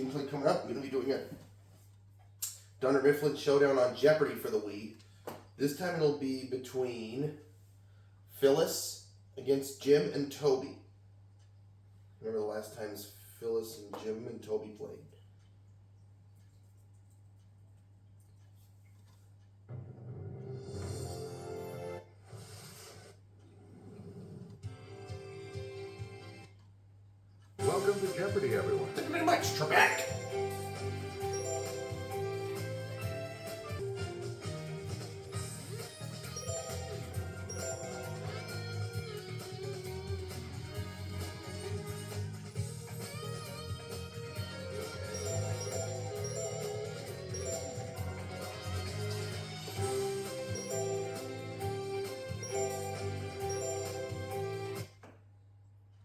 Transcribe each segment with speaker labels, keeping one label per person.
Speaker 1: gameplay coming up. We're going to be doing a Dunder Mifflin Showdown on Jeopardy for the Wii. This time it'll be between Phyllis against Jim and Toby. Remember the last times Phyllis and Jim and Toby played?
Speaker 2: Welcome to Jeopardy, everyone.
Speaker 1: Thank you very much, Trebek.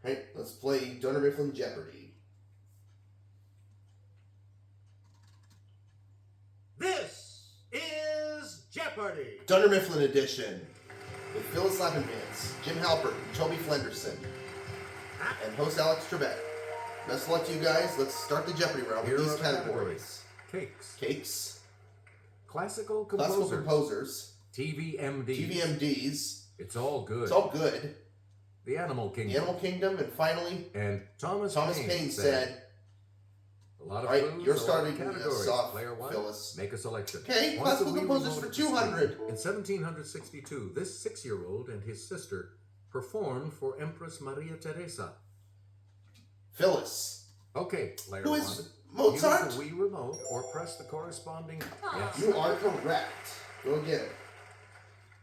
Speaker 1: Right, let's play Dunder Mifflin Jeopardy.
Speaker 3: This is Jeopardy!
Speaker 1: Dunder Mifflin edition with Phyllis Lappenvance, Jim Halpert, Toby Flenderson, and host Alex Trebek. Best of luck to you guys. Let's start the Jeopardy round with these categories.
Speaker 2: Cakes.
Speaker 1: Cakes.
Speaker 2: Classical
Speaker 1: Classical
Speaker 2: composers.
Speaker 1: composers.
Speaker 2: TVMDs.
Speaker 1: TVMDs.
Speaker 2: It's all good.
Speaker 1: It's all good.
Speaker 2: The Animal Kingdom.
Speaker 1: The Animal Kingdom, and finally,
Speaker 2: And Thomas
Speaker 1: Paine said,
Speaker 2: a lot of
Speaker 1: all right,
Speaker 2: clues,
Speaker 1: you're
Speaker 2: a lot of
Speaker 1: starting
Speaker 2: categories.
Speaker 1: us off,
Speaker 2: Player one,
Speaker 1: Phyllis.
Speaker 2: make a selection.
Speaker 1: Okay,
Speaker 2: Point the
Speaker 1: classical
Speaker 2: Wii
Speaker 1: composers
Speaker 2: remote
Speaker 1: for
Speaker 2: at the screen.
Speaker 1: 200.
Speaker 2: In 1762, this 6-year-old and his sister performed for Empress Maria Teresa.
Speaker 1: Phyllis.
Speaker 2: Okay, player
Speaker 1: Who
Speaker 2: one.
Speaker 1: is Mozart?
Speaker 2: Use the Wii remote or press the corresponding... Yes.
Speaker 1: You are correct. Go again.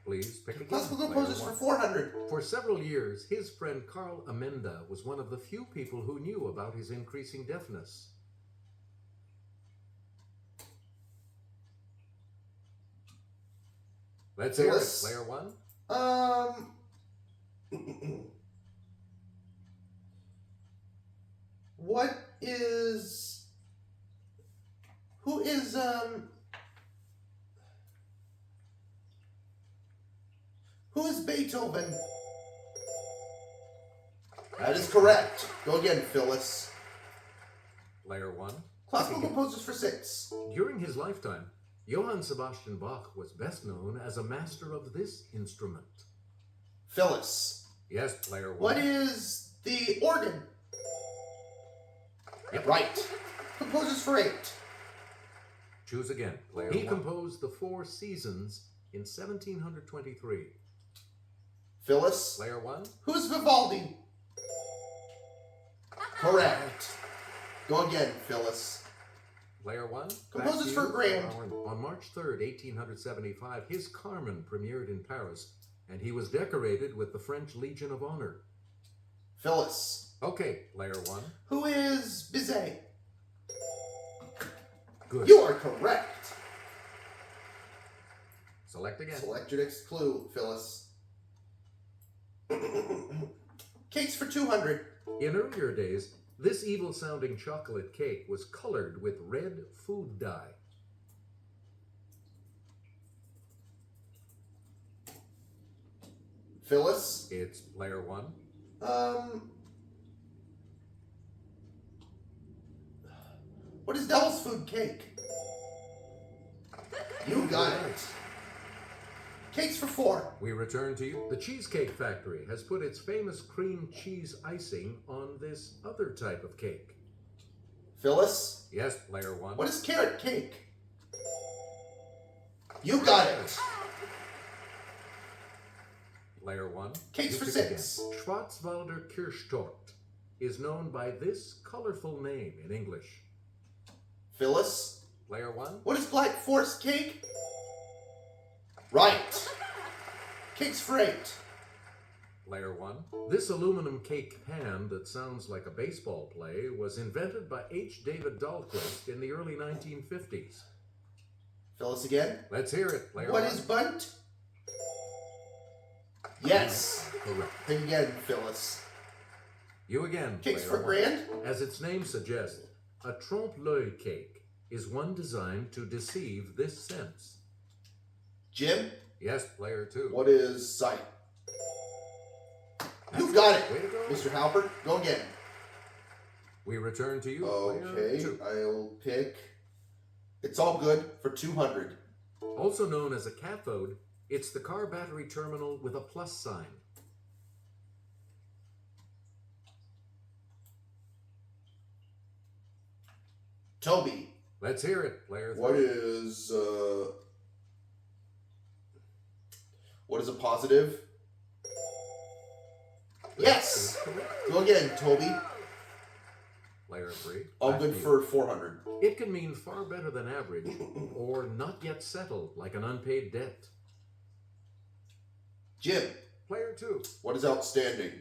Speaker 2: Please pick again.
Speaker 1: Classical
Speaker 2: player
Speaker 1: composers for
Speaker 2: one.
Speaker 1: 400.
Speaker 2: For several years, his friend Carl Amenda was one of the few people who knew about his increasing deafness. Let's hear it,
Speaker 1: Phyllis.
Speaker 2: player one.
Speaker 1: What is... Who is, Who is Beethoven? That is correct. Go again, Phyllis.
Speaker 2: Player one.
Speaker 1: Classical composers for 6.
Speaker 2: During his lifetime, Johann Sebastian Bach was best known as a master of this instrument.
Speaker 1: Phyllis.
Speaker 2: Yes, player one.
Speaker 1: What is the organ?
Speaker 2: Yep.
Speaker 1: Right. Composers for 8.
Speaker 2: Choose again, player
Speaker 1: He
Speaker 2: one. He composed the 4 Seasons in 1723.
Speaker 1: Phyllis.
Speaker 2: Player one.
Speaker 1: Who's Vivaldi? Correct. Go again, Phyllis.
Speaker 2: Player one.
Speaker 1: Composers
Speaker 2: Back to
Speaker 1: for
Speaker 2: you.
Speaker 1: Grand.
Speaker 2: On March 3rd, 1875, his Carmen premiered in Paris, and he was decorated with the French Legion of Honor.
Speaker 1: Phyllis.
Speaker 2: Okay, player one.
Speaker 1: Who is Bizet?
Speaker 2: Good.
Speaker 1: You are correct.
Speaker 2: Select again.
Speaker 1: Select your next clue, Phyllis. Cakes for 200.
Speaker 2: In earlier days, this evil-sounding chocolate cake was colored with red food dye.
Speaker 1: Phyllis.
Speaker 2: It's player one.
Speaker 1: What is Devil's Food Cake? You got it. Cakes for 4.
Speaker 2: We return to you. The Cheesecake Factory has put its famous cream cheese icing on this other type of cake.
Speaker 1: Phyllis.
Speaker 2: Yes, player one.
Speaker 1: What is carrot cake? You got it.
Speaker 2: Player one.
Speaker 1: Cakes
Speaker 2: You
Speaker 1: for
Speaker 2: pick
Speaker 1: 6.
Speaker 2: again. Schwarzwälder Kirschtorte is known by this colorful name in English.
Speaker 1: Phyllis.
Speaker 2: Player one.
Speaker 1: What is Black Forest cake? Right. Cakes for 8.
Speaker 2: Player one. This aluminum cake pan that sounds like a baseball play was invented by H. David Dahlquist in the early 1950s.
Speaker 1: Phyllis again.
Speaker 2: Let's hear it, player
Speaker 1: What
Speaker 2: one.
Speaker 1: is bunt? Yes.
Speaker 2: Correct.
Speaker 1: Think again, Phyllis.
Speaker 2: You again,
Speaker 1: Cakes
Speaker 2: player
Speaker 1: for
Speaker 2: one.
Speaker 1: grand.
Speaker 2: As its name suggests, a trompe-l'oeil cake is one designed to deceive this sense.
Speaker 1: Jim.
Speaker 2: Yes, player two.
Speaker 1: What is sight? You got it,
Speaker 2: Way to go.
Speaker 1: Mr. Halpert. Go again.
Speaker 2: We return to you.
Speaker 1: Okay,
Speaker 2: Player 2.
Speaker 1: I'll pick. It's all good for 200.
Speaker 2: Also known as a cathode, it's the car battery terminal with a plus sign.
Speaker 1: Toby.
Speaker 2: Let's hear it, player 3.
Speaker 1: What is a positive? Yes! Go again, Toby.
Speaker 2: Player 3.
Speaker 1: All
Speaker 2: back
Speaker 1: good
Speaker 2: to you.
Speaker 1: for 400.
Speaker 2: It can mean far better than average, or not yet settled, like an unpaid debt.
Speaker 1: Jim.
Speaker 2: Player 2.
Speaker 1: What is outstanding?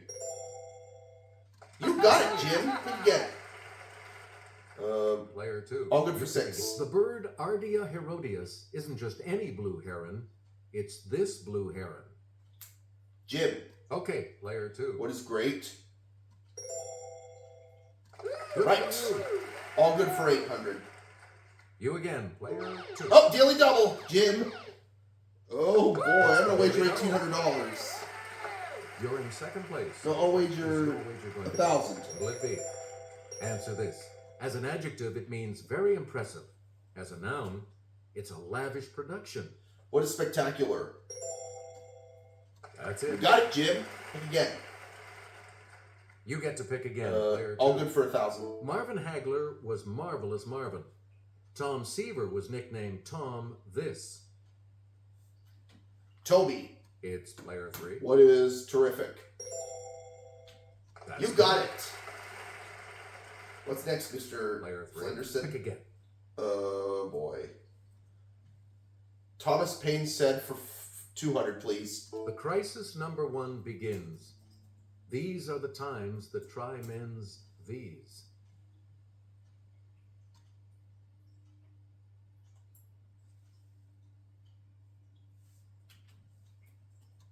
Speaker 1: You got it, Jim. Good get.
Speaker 2: Player 2.
Speaker 1: All good for 6.
Speaker 2: The bird Ardea herodias isn't just any blue heron, it's this blue heron.
Speaker 1: Jim.
Speaker 2: Okay, player 2.
Speaker 1: What is great?
Speaker 2: Good
Speaker 1: Right.
Speaker 2: for you.
Speaker 1: All good for 800.
Speaker 2: You again, player 2.
Speaker 1: Oh, daily double, Jim. Oh boy, I'm gonna wager $1,800.
Speaker 2: You're in second place.
Speaker 1: So I'll
Speaker 2: What's
Speaker 1: wager
Speaker 2: your wager going to be?
Speaker 1: 1,000.
Speaker 2: What'll it be? Answer this. As an adjective, it means very impressive. As a noun, it's a lavish production.
Speaker 1: What is spectacular?
Speaker 2: That's
Speaker 1: You
Speaker 2: it.
Speaker 1: got it, Jim. Pick again.
Speaker 2: You get to pick again, player 2.
Speaker 1: All good for 1,000.
Speaker 2: Marvin Hagler was Marvelous Marvin. Tom Seaver was nicknamed Tom This.
Speaker 1: Toby.
Speaker 2: It's player 3.
Speaker 1: What is terrific?
Speaker 2: That's
Speaker 1: You got
Speaker 2: correct.
Speaker 1: it. What's next, Mr.
Speaker 2: Player 3.
Speaker 1: Flenderson?
Speaker 2: Pick again.
Speaker 1: Oh boy. Thomas Paine said for 200, please.
Speaker 2: The crisis number 1 begins. These are the times that try men's these.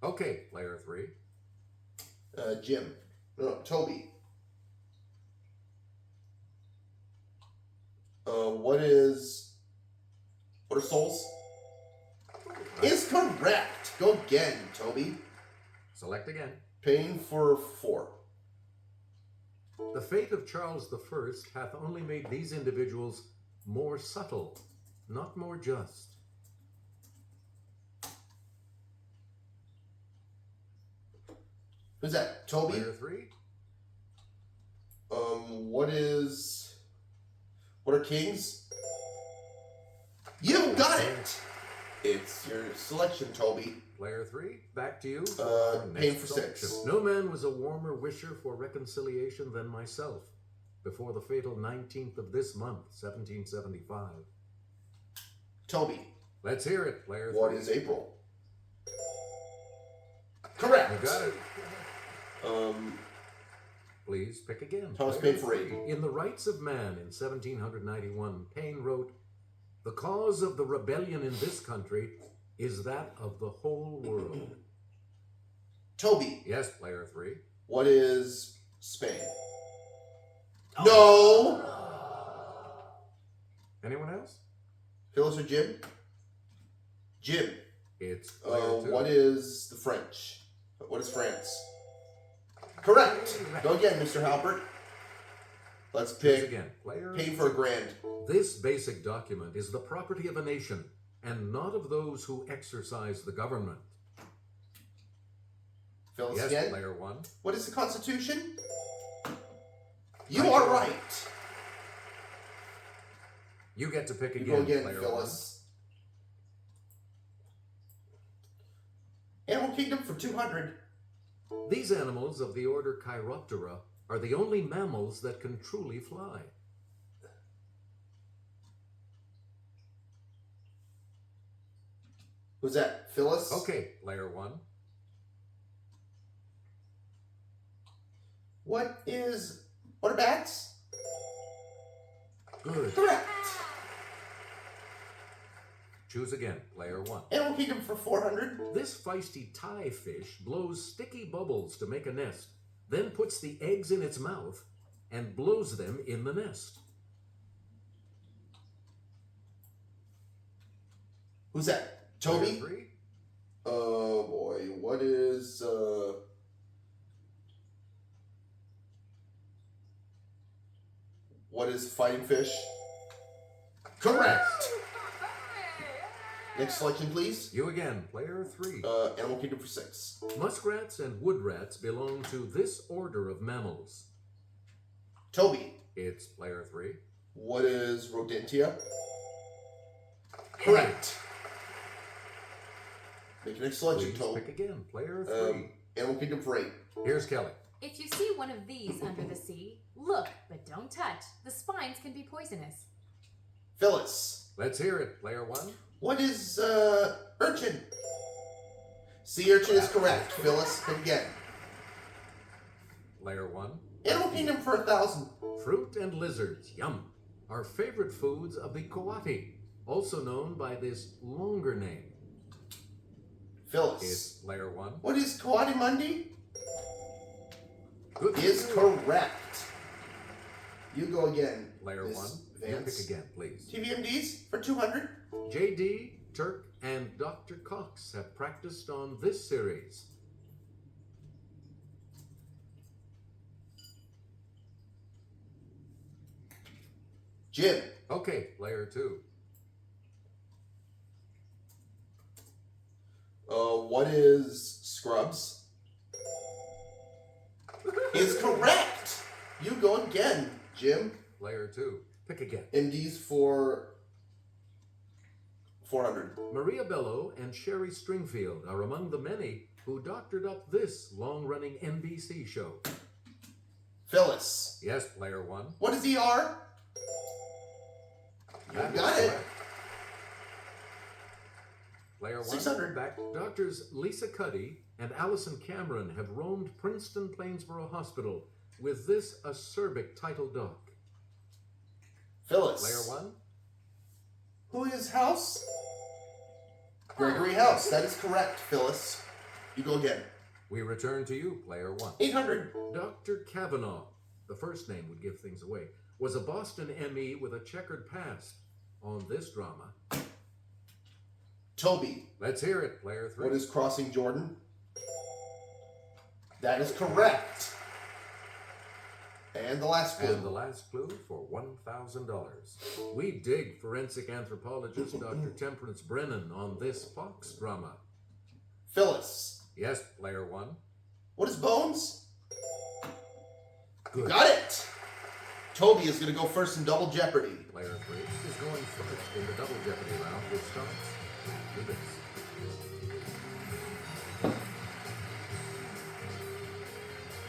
Speaker 2: Okay, player 3.
Speaker 1: Jim. No, Toby. What are souls? Is correct. Go again, Toby.
Speaker 2: Select again.
Speaker 1: Pain for 4.
Speaker 2: The fate of Charles I hath only made these individuals more subtle, not more just.
Speaker 1: Who's that? Toby?
Speaker 2: Player 3.
Speaker 1: What are kings? You got it! It's your selection, Toby.
Speaker 2: Player 3, back to you.
Speaker 1: Pain
Speaker 2: Next
Speaker 1: for
Speaker 2: selection.
Speaker 1: 6.
Speaker 2: No man was a warmer wisher for reconciliation than myself before the fatal 19th of this month, 1775.
Speaker 1: Toby.
Speaker 2: Let's hear it, player 3.
Speaker 1: What is April? Correct.
Speaker 2: You got it.
Speaker 1: Um,
Speaker 2: Please pick again.
Speaker 1: Thomas
Speaker 2: Player
Speaker 1: Paine for 8.
Speaker 2: 3. In The Rights of Man in 1791, Paine wrote, "The cause of the rebellion in this country is that of the whole world."
Speaker 1: Toby.
Speaker 2: Yes, player 3.
Speaker 1: What is Spain? No.
Speaker 2: Anyone else?
Speaker 1: Phyllis or Jim? Jim.
Speaker 2: It's player 2.
Speaker 1: What is the French? What is France? Correct. Go again, Mr. Halpert. Let's
Speaker 2: Choose
Speaker 1: pick
Speaker 2: again. Player
Speaker 1: Pain for $1,000.
Speaker 2: This basic document is the property of a nation and not of those who exercise the government.
Speaker 1: Phyllis
Speaker 2: Yes,
Speaker 1: again.
Speaker 2: player 1.
Speaker 1: What is the Constitution? You are right.
Speaker 2: You get to pick
Speaker 1: You
Speaker 2: again,
Speaker 1: go again,
Speaker 2: player
Speaker 1: Phyllis. Animal Kingdom for 200.
Speaker 2: 1. These animals of the order Chiroptera are the only mammals that can truly fly.
Speaker 1: Who's that? Phyllis?
Speaker 2: Okay, player 1.
Speaker 1: What are bats?
Speaker 2: Good.
Speaker 1: Correct.
Speaker 2: Choose again, player 1.
Speaker 1: Animal Kingdom for 400.
Speaker 2: This feisty tie fish blows sticky bubbles to make a nest, then puts the eggs in its mouth and blows them in the nest.
Speaker 1: Who's that? Toby?
Speaker 2: Player 3.
Speaker 1: Oh boy, what is What is fighting fish? Correct. Next selection, please.
Speaker 2: You again, player 3.
Speaker 1: Animal Kingdom for 6.
Speaker 2: Muskrats and wood rats belong to this order of mammals.
Speaker 1: Toby.
Speaker 2: It's player 3.
Speaker 1: What is Rodentia? Correct. Make your next selection,
Speaker 2: Please
Speaker 1: Toby.
Speaker 2: pick again, player 3.
Speaker 1: Animal Kingdom for 8.
Speaker 2: Here's Kelly.
Speaker 4: If you see one of these under the sea, look, but don't touch. The spines can be poisonous.
Speaker 1: Phyllis.
Speaker 2: Let's hear it, player 1.
Speaker 1: What is urchin? Sea urchin is correct. Phyllis, pick again.
Speaker 2: Player 1.
Speaker 1: Animal Kingdom for 1,000.
Speaker 2: Fruit and lizards, yum, are favorite foods of the coati, also known by this longer name.
Speaker 1: Phyllis.
Speaker 2: It's player 1.
Speaker 1: What is Coatimundi?
Speaker 2: Good.
Speaker 1: Is correct. You go again.
Speaker 2: Player
Speaker 1: Miss
Speaker 2: 1. You
Speaker 1: Vance.
Speaker 2: pick again, please.
Speaker 1: TVMDs for 200.
Speaker 2: JD, Turk, and Dr. Cox have practiced on this series.
Speaker 1: Jim.
Speaker 2: Okay, player 2.
Speaker 1: What is Scrubs? Is correct. You go again, Jim.
Speaker 2: Player 2. Pick again.
Speaker 1: MDs for 400.
Speaker 2: Maria Bello and Sherry Stringfield are among the many who doctored up this long-running NBC show.
Speaker 1: Phyllis.
Speaker 2: Yes, player 1.
Speaker 1: What is ER? You
Speaker 2: That
Speaker 1: got
Speaker 2: is
Speaker 1: it.
Speaker 2: correct. Player 1.
Speaker 1: 600.
Speaker 2: Back. Doctors Lisa Cuddy and Allison Cameron have roamed Princeton Plainsboro Hospital with this acerbic title dog.
Speaker 1: Phyllis.
Speaker 2: Player 1.
Speaker 1: Who is House? Gregory House. That is correct, Phyllis. You go again.
Speaker 2: We return to you, player 1.
Speaker 1: 800.
Speaker 2: Dr. Kavanaugh, the first name would give things away, was a Boston ME with a checkered past on this drama.
Speaker 1: Toby.
Speaker 2: Let's hear it, player 3.
Speaker 1: What is Crossing Jordan? That is correct. And the last clue.
Speaker 2: And the last clue for $1,000. We dig forensic anthropologist Dr. Temperance Brennan on this Fox drama.
Speaker 1: Phyllis.
Speaker 2: Yes, player 1.
Speaker 1: What is Bones?
Speaker 2: Good.
Speaker 1: Got it. Toby is going to go first in Double Jeopardy.
Speaker 2: Player 3 is going first in the Double Jeopardy round, which starts with this.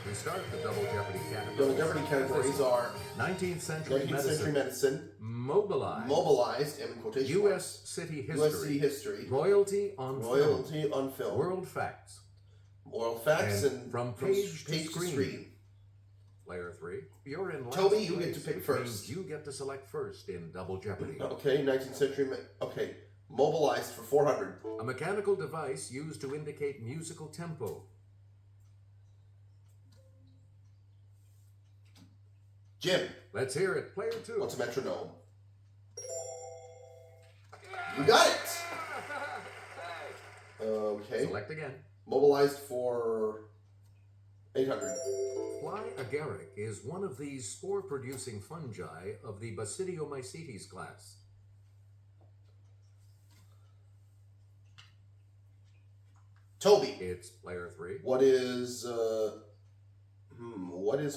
Speaker 2: We start the Double Jeopardy categories.
Speaker 1: Double Jeopardy categories are
Speaker 2: 19th century
Speaker 1: 19th
Speaker 2: medicine,
Speaker 1: century medicine,
Speaker 2: mobilized,
Speaker 1: mobilized, and in quotation
Speaker 2: U.S.
Speaker 1: marks,
Speaker 2: city history,
Speaker 1: U.S. city history,
Speaker 2: royalty on film,
Speaker 1: royalty on film,
Speaker 2: world facts,
Speaker 1: world facts, and
Speaker 2: from page to screen. Player 3, you're in last
Speaker 1: Toby, you
Speaker 2: place,
Speaker 1: get to pick
Speaker 2: which
Speaker 1: first.
Speaker 2: means you get to select first in Double Jeopardy.
Speaker 1: Okay, 19th century. Okay, mobilized for 400.
Speaker 2: A mechanical device used to indicate musical tempo.
Speaker 1: Jim,
Speaker 2: Let's hear it. Player 2.
Speaker 1: what's a metronome? You got it. Okay,
Speaker 2: Select again.
Speaker 1: mobilized for 800.
Speaker 2: Fly agaric is one of these spore-producing fungi of the Basidiomycetes class.
Speaker 1: Toby,
Speaker 2: It's player 3.
Speaker 1: what is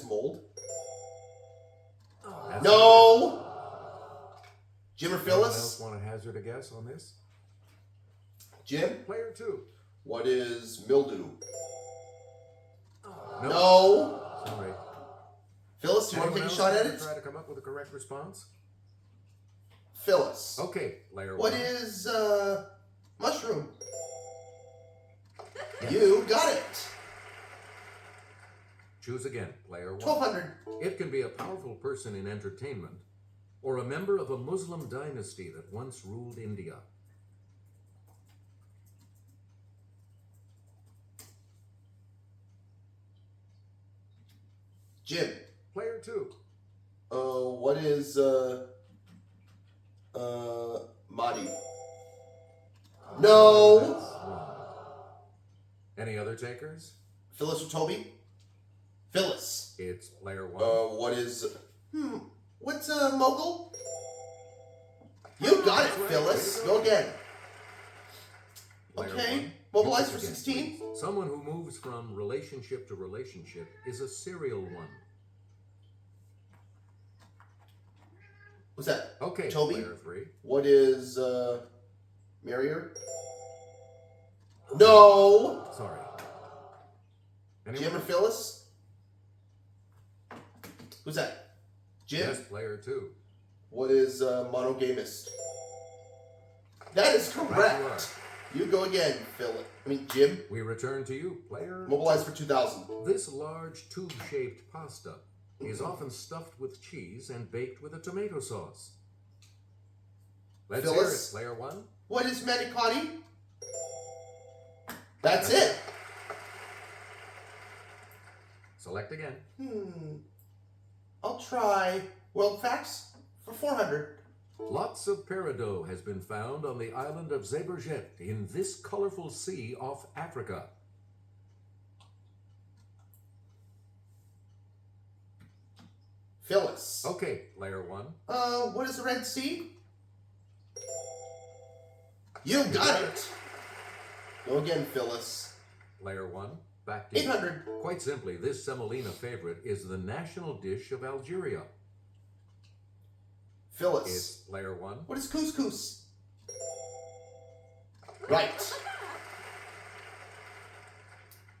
Speaker 1: mold?
Speaker 2: That's
Speaker 1: No. Jim or
Speaker 2: Anyone else
Speaker 1: Phyllis?
Speaker 2: want to hazard a guess on this?
Speaker 1: Jim,
Speaker 2: Player 2.
Speaker 1: what is mildew?
Speaker 2: No.
Speaker 1: No.
Speaker 2: Sorry.
Speaker 1: Phyllis, you want to
Speaker 2: Anyone
Speaker 1: take a
Speaker 2: else
Speaker 1: shot at
Speaker 2: want
Speaker 1: it?
Speaker 2: to try to come up with a correct response?
Speaker 1: Phyllis.
Speaker 2: Okay, player
Speaker 1: What
Speaker 2: 1.
Speaker 1: is mushroom? You got it.
Speaker 2: Choose again, player 1.
Speaker 1: 1200.
Speaker 2: It can be a powerful person in entertainment or a member of a Muslim dynasty that once ruled India.
Speaker 1: Jim,
Speaker 2: Player 2.
Speaker 1: what is Mahdi? No.
Speaker 2: That's wrong. Any other takers?
Speaker 1: Phyllis or Toby? Phyllis.
Speaker 2: It's player 1.
Speaker 1: What is What's a mogul? You got it, Phyllis. Go again.
Speaker 2: Player
Speaker 1: Okay.
Speaker 2: one.
Speaker 1: Mobilize
Speaker 2: You
Speaker 1: for
Speaker 2: pick again,
Speaker 1: 16.
Speaker 2: please. Someone who moves from relationship to relationship is a serial one.
Speaker 1: What's that?
Speaker 2: Okay,
Speaker 1: Toby?
Speaker 2: player 3.
Speaker 1: What is, Marrier? No!
Speaker 2: Sorry.
Speaker 1: Jim
Speaker 2: Anyone?
Speaker 1: or Phyllis? Who's that? Jim?
Speaker 2: Yes, player 2.
Speaker 1: What is, monogamist? That is correct! You go again, Phyllis. Jim.
Speaker 2: We return to you, player.
Speaker 1: Mobilize for 2,000.
Speaker 2: This large tube-shaped pasta is often stuffed with cheese and baked with a tomato sauce. Let's hear it,
Speaker 1: Phyllis?
Speaker 2: player 1.
Speaker 1: What is manicotti? That's it!
Speaker 2: Select again.
Speaker 1: I'll try world facts for 400.
Speaker 2: Lots of peridot has been found on the island of Zeebrugge in this colorful sea off Africa.
Speaker 1: Phyllis.
Speaker 2: Okay, player 1.
Speaker 1: What is the Red Sea? You got it! Go again, Phyllis.
Speaker 2: Player 1, back to you.
Speaker 1: 800.
Speaker 2: Quite simply, this semolina favorite is the national dish of Algeria.
Speaker 1: Phyllis.
Speaker 2: It's player 1.
Speaker 1: What is couscous? Right.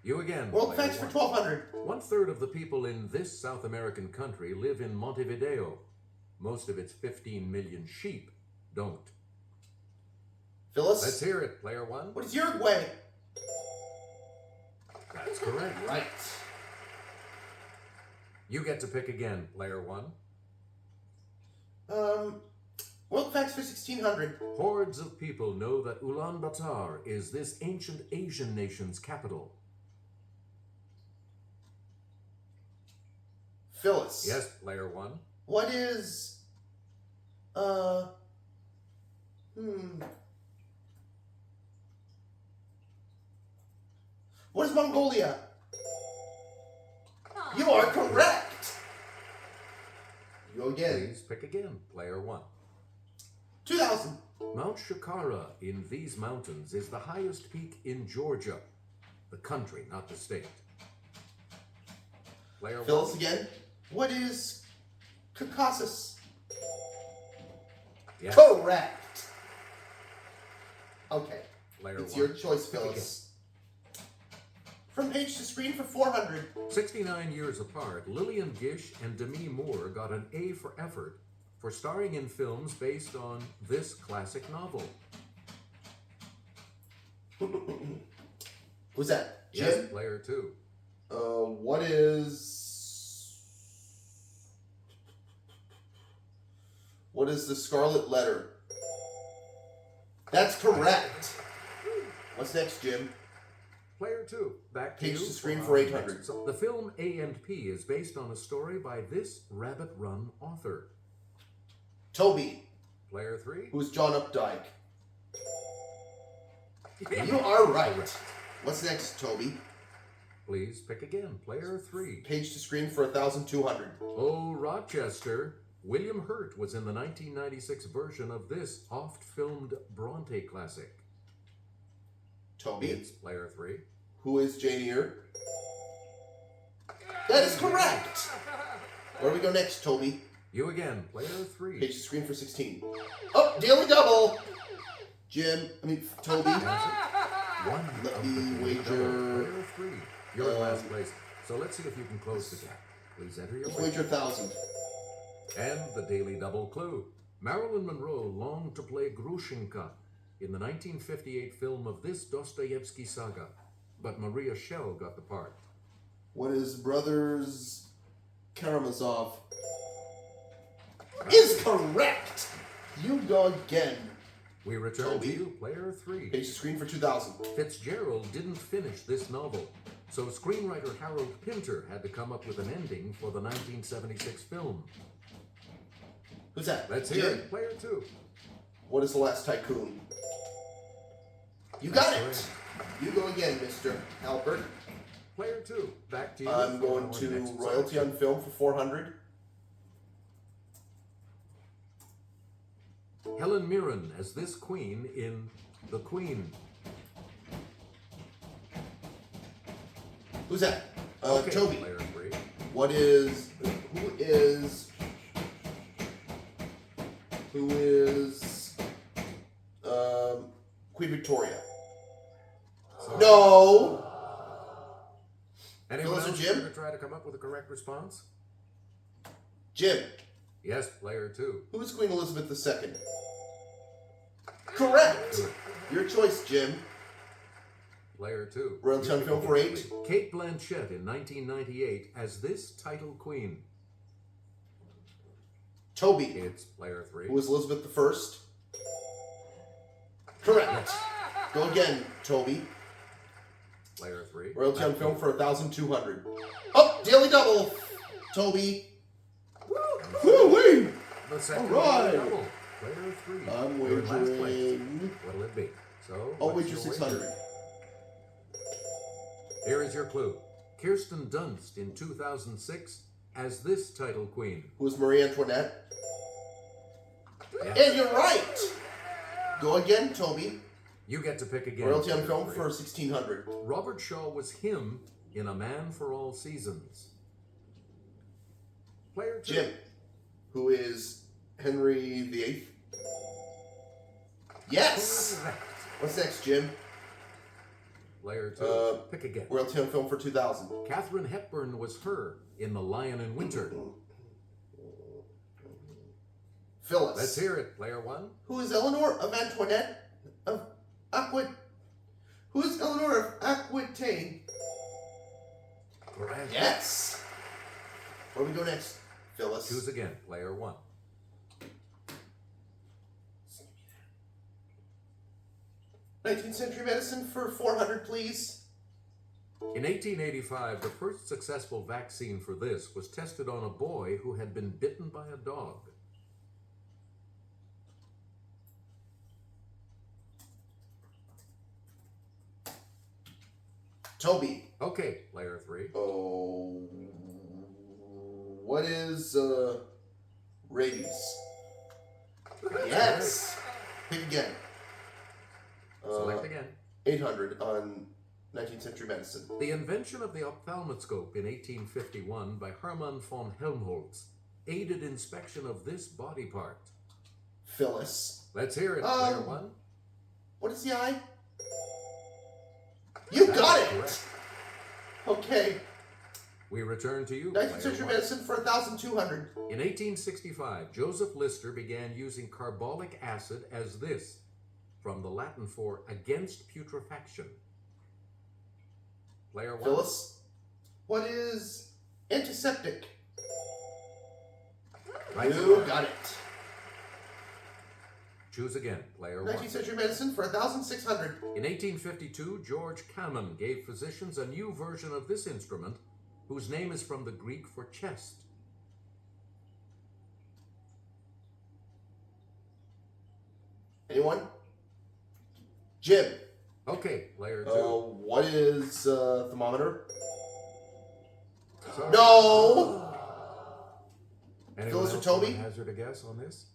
Speaker 2: You again,
Speaker 1: World
Speaker 2: player
Speaker 1: facts for
Speaker 2: 1.
Speaker 1: 1,200.
Speaker 2: 1/3 of the people in this South American country live in Montevideo. Most of its 15 million sheep don't.
Speaker 1: Phyllis.
Speaker 2: Let's hear it, player 1.
Speaker 1: What is Uruguay?
Speaker 2: That's correct.
Speaker 1: Right.
Speaker 2: You get to pick again, player 1.
Speaker 1: World facts for 1,600.
Speaker 2: Hordes of people know that Ulaanbaatar is this ancient Asian nation's capital.
Speaker 1: Phyllis.
Speaker 2: Yes, player 1.
Speaker 1: What is, What is Mongolia?
Speaker 4: Aw.
Speaker 1: You are correct! You go again.
Speaker 2: Please pick again, player 1.
Speaker 1: 2,000.
Speaker 2: Mount Shakara in these mountains is the highest peak in Georgia. The country, not the state. Player
Speaker 1: Phyllis
Speaker 2: 1.
Speaker 1: again. What is Caucasus?
Speaker 2: Yes,
Speaker 1: Correct. Okay.
Speaker 2: player
Speaker 1: It's
Speaker 2: 1.
Speaker 1: your choice, Phyllis. From page to screen for 400.
Speaker 2: 69 years apart, Lillian Gish and Demi Moore got an A for effort for starring in films based on this classic novel.
Speaker 1: Who's that? Jim?
Speaker 2: Yes, player 2.
Speaker 1: What is... What is the Scarlet Letter? That's correct. What's next, Jim?
Speaker 2: Player 2, back to
Speaker 1: Page
Speaker 2: you.
Speaker 1: to screen
Speaker 2: our
Speaker 1: for 800.
Speaker 2: next- So the film A&P is based on a story by this Rabbit Run author.
Speaker 1: Toby.
Speaker 2: Player 3.
Speaker 1: Who's John Updike? You are right.
Speaker 2: Correct.
Speaker 1: What's next, Toby?
Speaker 2: Please pick again. Player 3.
Speaker 1: Page to screen for 1,200.
Speaker 2: Oh, Rochester. William Hurt was in the 1996 version of this oft-filmed Bronte classic.
Speaker 1: Toby.
Speaker 2: It's player 3.
Speaker 1: Who is Jane Eyre? That is correct. Where do we go next, Toby?
Speaker 2: You again, player 3.
Speaker 1: Page to screen for 16. Oh, daily double. Toby.
Speaker 2: One
Speaker 1: Let
Speaker 2: of
Speaker 1: me
Speaker 2: the
Speaker 1: wager-
Speaker 2: player 3. You're in last place. So let's see if you can close the gap. Please enter your
Speaker 1: Let's
Speaker 2: wager.
Speaker 1: wager 1,000.
Speaker 2: And the daily double clue. Marilyn Monroe longed to play Grushenka in the 1958 film of this Dostoevsky saga, but Maria Schell got the part.
Speaker 1: What is Brothers Karamazov? Is correct. You go again.
Speaker 2: We return
Speaker 1: Toby.
Speaker 2: to you, player 3.
Speaker 1: Page to screen for 2,000.
Speaker 2: Fitzgerald didn't finish this novel, so screenwriter Harold Pinter had to come up with an ending for the 1976 film.
Speaker 1: Who's that?
Speaker 2: Let's hear
Speaker 1: Jim?
Speaker 2: it, player 2.
Speaker 1: What is The Last Tycoon? You got
Speaker 2: That's
Speaker 1: it. You go again, Mr. Albert.
Speaker 2: Player 2, back to you.
Speaker 1: I'm
Speaker 2: for
Speaker 1: going
Speaker 2: our
Speaker 1: to
Speaker 2: next
Speaker 1: royalty
Speaker 2: selection.
Speaker 1: on film for 400.
Speaker 2: Helen Mirren as this queen in The Queen.
Speaker 1: Who's that?
Speaker 2: Okay,
Speaker 1: Toby.
Speaker 2: player 3.
Speaker 1: Who is Queen Victoria? No.
Speaker 2: Anyone
Speaker 1: Phyllis or
Speaker 2: else
Speaker 1: Jim?
Speaker 2: going to try to come up with a correct response?
Speaker 1: Jim.
Speaker 2: Yes, player 2.
Speaker 1: Who is Queen Elizabeth II? Correct. Your choice, Jim.
Speaker 2: Player 2.
Speaker 1: Royal Town Film for 8.
Speaker 2: Kate Blanchett in 1998 as this title queen.
Speaker 1: Toby.
Speaker 2: It's player 3.
Speaker 1: Who is Elizabeth I? Correct. Go again, Toby.
Speaker 2: Player 3.
Speaker 1: Royal Town Film for 1,200. Oh, daily double. Toby. Woo-wee.
Speaker 2: The second
Speaker 1: All right.
Speaker 2: double. Player 3.
Speaker 1: I'm
Speaker 2: You're in last place.
Speaker 1: wagering.
Speaker 2: What'll it be? So,
Speaker 1: I'll
Speaker 2: what's
Speaker 1: wager
Speaker 2: your
Speaker 1: 600.
Speaker 2: wager? Here is your clue. Kirsten Dunst in 2006 as this title queen.
Speaker 1: Who is Marie Antoinette?
Speaker 2: Yes.
Speaker 1: And you're right. Go again, Toby.
Speaker 2: You get to pick again.
Speaker 1: Royalty on
Speaker 2: player
Speaker 1: film
Speaker 2: 3.
Speaker 1: for 1,600.
Speaker 2: Robert Shaw was him in A Man for All Seasons. Player 2.
Speaker 1: Jim. Who is Henry VIII? Yes.
Speaker 2: Correct.
Speaker 1: What's next, Jim?
Speaker 2: Player 2. Pick again.
Speaker 1: Royalty on film for 2,000.
Speaker 2: Katharine Hepburn was her in The Lion in Winter.
Speaker 1: Phyllis.
Speaker 2: Let's hear it. Player 1.
Speaker 1: Who is Eleanor of Antoinette of Who is Eleanor of Aquitaine?
Speaker 2: Correct.
Speaker 1: Yes. Where do we go next, Phyllis?
Speaker 2: Choose again. Player 1.
Speaker 1: 19th century medicine for 400, please.
Speaker 2: In 1885, the first successful vaccine for this was tested on a boy who had been bitten by a dog.
Speaker 1: Toby.
Speaker 2: Okay, player 3.
Speaker 1: Oh, what is rabies? Yes. Pick again.
Speaker 2: Select again.
Speaker 1: 800 on 19th century medicine.
Speaker 2: The invention of the ophthalmoscope in 1851 by Hermann von Helmholtz aided inspection of this body part.
Speaker 1: Phyllis.
Speaker 2: Let's hear it, player 1.
Speaker 1: What is the eye? You
Speaker 2: That
Speaker 1: got
Speaker 2: is
Speaker 1: it.
Speaker 2: correct.
Speaker 1: Okay.
Speaker 2: We return to you,
Speaker 1: 19th
Speaker 2: player
Speaker 1: century
Speaker 2: 1.
Speaker 1: medicine for 1,200.
Speaker 2: In 1865, Joseph Lister began using carbolic acid as this, from the Latin for against putrefaction. Player 1.
Speaker 1: Phyllis. What is antiseptic?
Speaker 2: Right.
Speaker 1: You got it.
Speaker 2: Choose again, player 1.
Speaker 1: 19th century medicine for 1,600.
Speaker 2: In 1852, George Kamen gave physicians a new version of this instrument, whose name is from the Greek for chest.
Speaker 1: Anyone? Jim.
Speaker 2: Okay, player 2.
Speaker 1: What is thermometer?
Speaker 2: Sorry.
Speaker 1: No.
Speaker 2: Anyone
Speaker 1: Phyllis or
Speaker 2: else
Speaker 1: Toby?
Speaker 2: want to hazard a guess on this?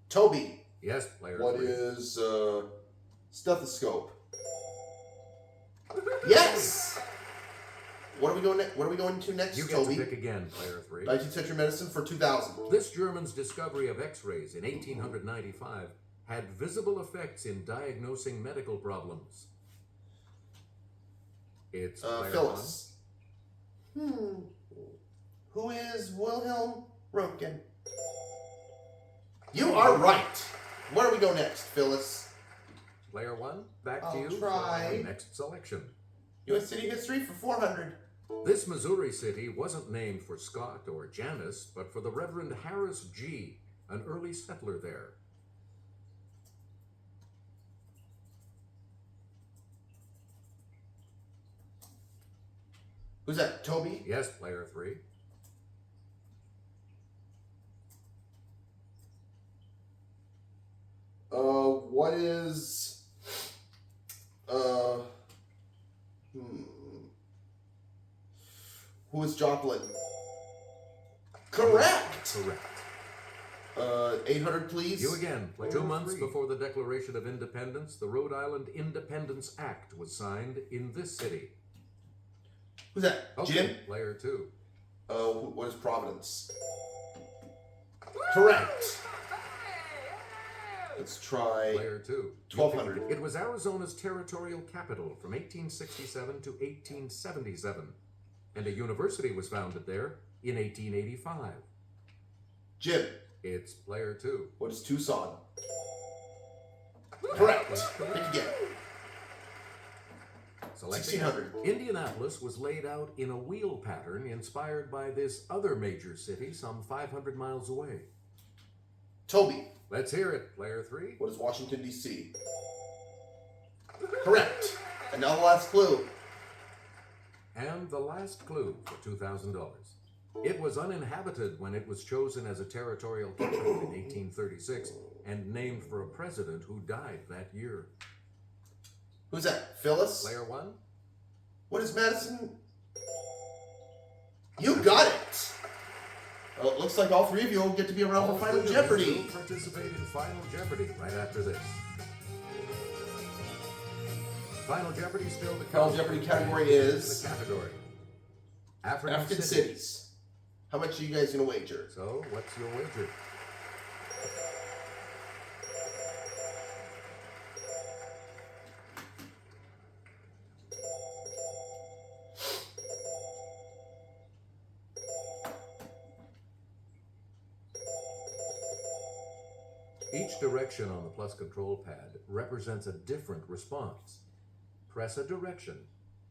Speaker 1: Toby.
Speaker 2: Yes, player
Speaker 1: What
Speaker 2: 3.
Speaker 1: is stethoscope? Yes. What are we going? What are we going to next,
Speaker 2: You get
Speaker 1: Toby?
Speaker 2: to pick again, player 3.
Speaker 1: 19th century medicine for 2,000.
Speaker 2: This German's discovery of X-rays in 1895 had visible effects in diagnosing medical problems. It's player
Speaker 1: Phyllis. Who is Wilhelm Röntgen? You are right. Where do we go next, Phyllis?
Speaker 2: 1. Player 1, back to
Speaker 1: I'll
Speaker 2: you
Speaker 1: try.
Speaker 2: for the next selection.
Speaker 1: U.S. city history for 400.
Speaker 2: This Missouri city wasn't named for Scott or Janice, but for the Reverend Harris G., an early settler there.
Speaker 1: Who's that? Toby?
Speaker 2: Yes, player 3.
Speaker 1: What is who is Joplin? Correct.
Speaker 2: Correct.
Speaker 1: 800, please.
Speaker 2: You again. 2 months before the Declaration of Independence, the Rhode Island Independence Act was signed in this city.
Speaker 1: Who's that?
Speaker 2: Okay,
Speaker 1: Jim?
Speaker 2: player 2.
Speaker 1: What is Providence? Correct. Let's try
Speaker 2: Player 2.
Speaker 1: 1200.
Speaker 2: It was Arizona's territorial capital from 1867 to 1877, and a university was founded there in 1885.
Speaker 1: Jim.
Speaker 2: It's player 2.
Speaker 1: What is Tucson? Correct. Pick again.
Speaker 2: Selecting
Speaker 1: 1600.
Speaker 2: Indianapolis was laid out in a wheel pattern inspired by this other major city some 500 miles away.
Speaker 1: Toby.
Speaker 2: Let's hear it, player 3.
Speaker 1: What is Washington, D.C.? Correct. And now the last clue.
Speaker 2: And the last clue for $2,000. It was uninhabited when it was chosen as a territorial capital in 1836 and named for a president who died that year.
Speaker 1: Who's that? Phyllis?
Speaker 2: Player 1.
Speaker 1: What is Madison? You got it! Well, it looks like all three of you will get to be around for Final Jeopardy.
Speaker 2: Will participate in Final Jeopardy right after this. Final Jeopardy still the
Speaker 1: Final Jeopardy category is
Speaker 2: the category.
Speaker 1: African cities. How much are you guys going to wager?
Speaker 2: So, what's your wager? Each direction on the plus control pad represents a different response. Press a direction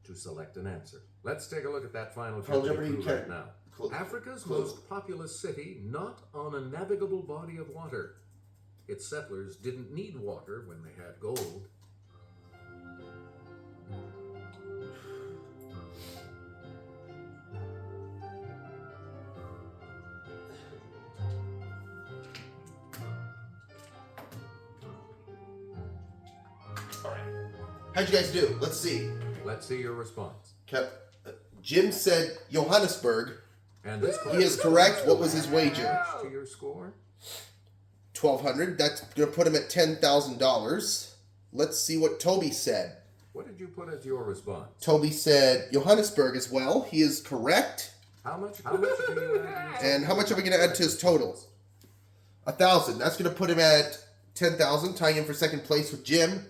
Speaker 2: to select an answer. Let's take a look at that Final Jeopardy clue right now. Africa's most populous city, not on a navigable body of water. Its settlers didn't need water when they had gold.
Speaker 1: How'd you guys do? Let's see.
Speaker 2: Let's see your response.
Speaker 1: Jim said Johannesburg.
Speaker 2: And this
Speaker 1: He is correct. What was his wager?
Speaker 2: to your score.
Speaker 1: 1,200. That's going to put him at $10,000. Let's see what Toby said.
Speaker 2: What did you put as your response?
Speaker 1: Toby said Johannesburg as well. He is correct.
Speaker 2: How much do you add?
Speaker 1: And how much are we going to add to his totals? 1,000. That's going to put him at 10,000, tying him for second place with Jim.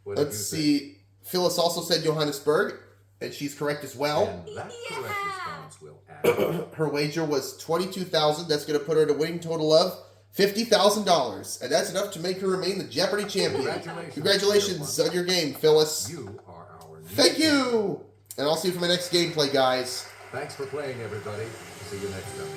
Speaker 2: What did
Speaker 1: Let's
Speaker 2: you
Speaker 1: see. Phyllis also said Johannesburg, and she's correct as well.
Speaker 2: And that correct response will add.
Speaker 1: Her wager was 22,000. That's going to put her at a winning total of $50,000, and that's enough to make her remain the Jeopardy champion. Congratulations on your game, Phyllis.
Speaker 2: You are our
Speaker 1: Thank you, and I'll see you for my next gameplay, guys.
Speaker 2: Thanks for playing, everybody. See you next time.